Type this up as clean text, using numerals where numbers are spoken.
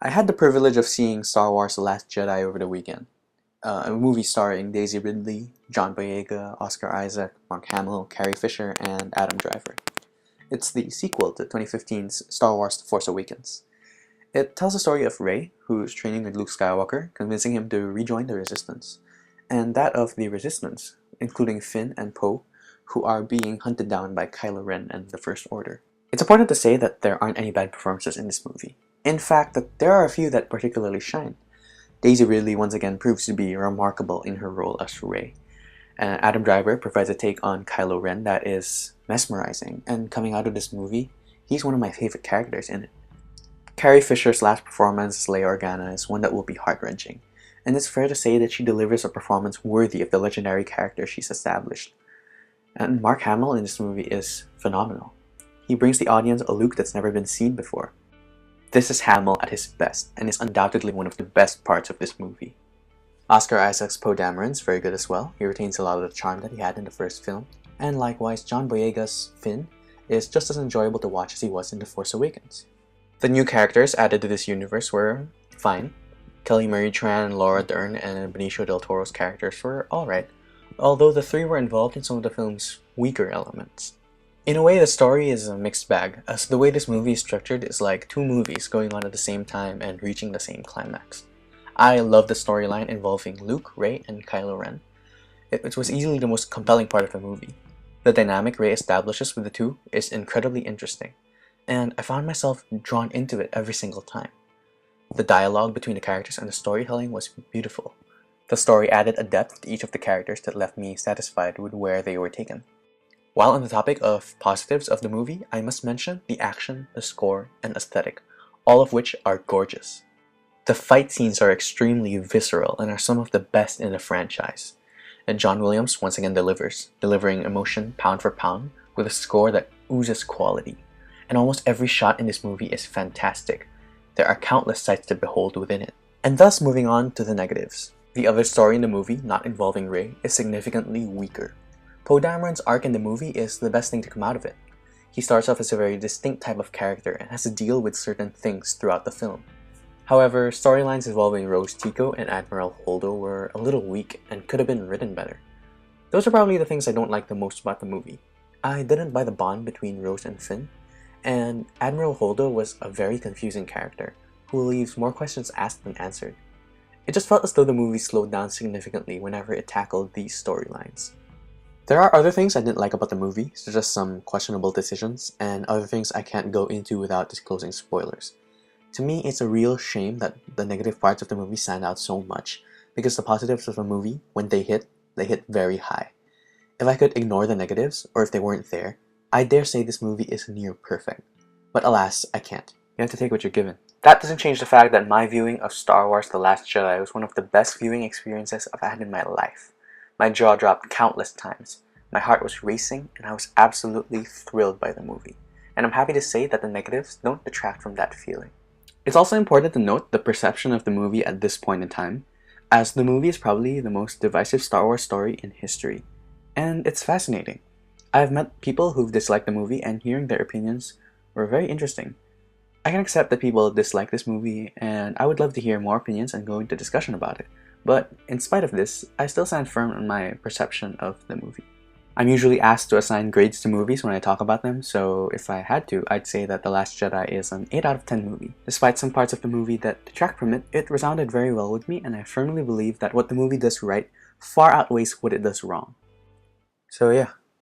I had the privilege of seeing Star Wars The Last Jedi over the weekend, a movie starring Daisy Ridley, John Boyega, Oscar Isaac, Mark Hamill, Carrie Fisher, and Adam Driver. It's the sequel to 2015's Star Wars The Force Awakens. It tells the story of Rey, who's training with Luke Skywalker, convincing him to rejoin the Resistance, and that of the Resistance, including Finn and Poe, who are being hunted down by Kylo Ren and the First Order. It's important to say that there aren't any bad performances in this movie. In fact, that there are a few that particularly shine. Daisy Ridley once again proves to be remarkable in her role as Rey. Adam Driver provides a take on Kylo Ren that is mesmerizing, and coming out of this movie, he's one of my favorite characters in it. Carrie Fisher's last performance as Leia Organa is one that will be heart-wrenching, and it's fair to say that she delivers a performance worthy of the legendary character she's established. And Mark Hamill in this movie is phenomenal. He brings the audience a Luke that's never been seen before. This is Hamill at his best, and is undoubtedly one of the best parts of this movie. Oscar Isaac's Poe Dameron's very good as well. He retains a lot of the charm that he had in the first film. And likewise, John Boyega's Finn is just as enjoyable to watch as he was in The Force Awakens. The new characters added to this universe were fine. Kelly Marie Tran, Laura Dern, and Benicio del Toro's characters were alright, although the three were involved in some of the film's weaker elements. In a way, the story is a mixed bag, as the way this movie is structured is like two movies going on at the same time and reaching the same climax. I love the storyline involving Luke, Rey, and Kylo Ren. It was easily the most compelling part of the movie. The dynamic Rey establishes with the two is incredibly interesting, and I found myself drawn into it every single time. The dialogue between the characters and the storytelling was beautiful. The story added a depth to each of the characters that left me satisfied with where they were taken. While on the topic of positives of the movie, I must mention the action, the score, and aesthetic, all of which are gorgeous. The fight scenes are extremely visceral and are some of the best in the franchise. And John Williams once again delivering emotion pound for pound with a score that oozes quality. And almost every shot in this movie is fantastic. There are countless sights to behold within it. And thus moving on to the negatives. The other story in the movie, not involving Rey, is significantly weaker. Poe Dameron's arc in the movie is the best thing to come out of it. He starts off as a very distinct type of character and has to deal with certain things throughout the film. However, storylines involving Rose Tico and Admiral Holdo were a little weak and could have been written better. Those are probably the things I don't like the most about the movie. I didn't buy the bond between Rose and Finn, and Admiral Holdo was a very confusing character who leaves more questions asked than answered. It just felt as though the movie slowed down significantly whenever it tackled these storylines. There are other things I didn't like about the movie, such as some questionable decisions, and other things I can't go into without disclosing spoilers. To me, it's a real shame that the negative parts of the movie stand out so much, because the positives of the movie, when they hit very high. If I could ignore the negatives, or if they weren't there, I dare say this movie is near perfect. But alas, I can't. You have to take what you're given. That doesn't change the fact that my viewing of Star Wars The Last Jedi was one of the best viewing experiences I've had in my life. My jaw dropped countless times. My heart was racing, and I was absolutely thrilled by the movie. And I'm happy to say that the negatives don't detract from that feeling. It's also important to note the perception of the movie at this point in time, as the movie is probably the most divisive Star Wars story in history. And it's fascinating. I've met people who've disliked the movie, and hearing their opinions were very interesting. I can accept that people dislike this movie, and I would love to hear more opinions and go into discussion about it. But in spite of this, I still stand firm on my perception of the movie. I'm usually asked to assign grades to movies when I talk about them, so if I had to, I'd say that The Last Jedi is an 8 out of 10 movie. Despite some parts of the movie that detract from it, it resounded very well with me, and I firmly believe that what the movie does right far outweighs what it does wrong. So yeah,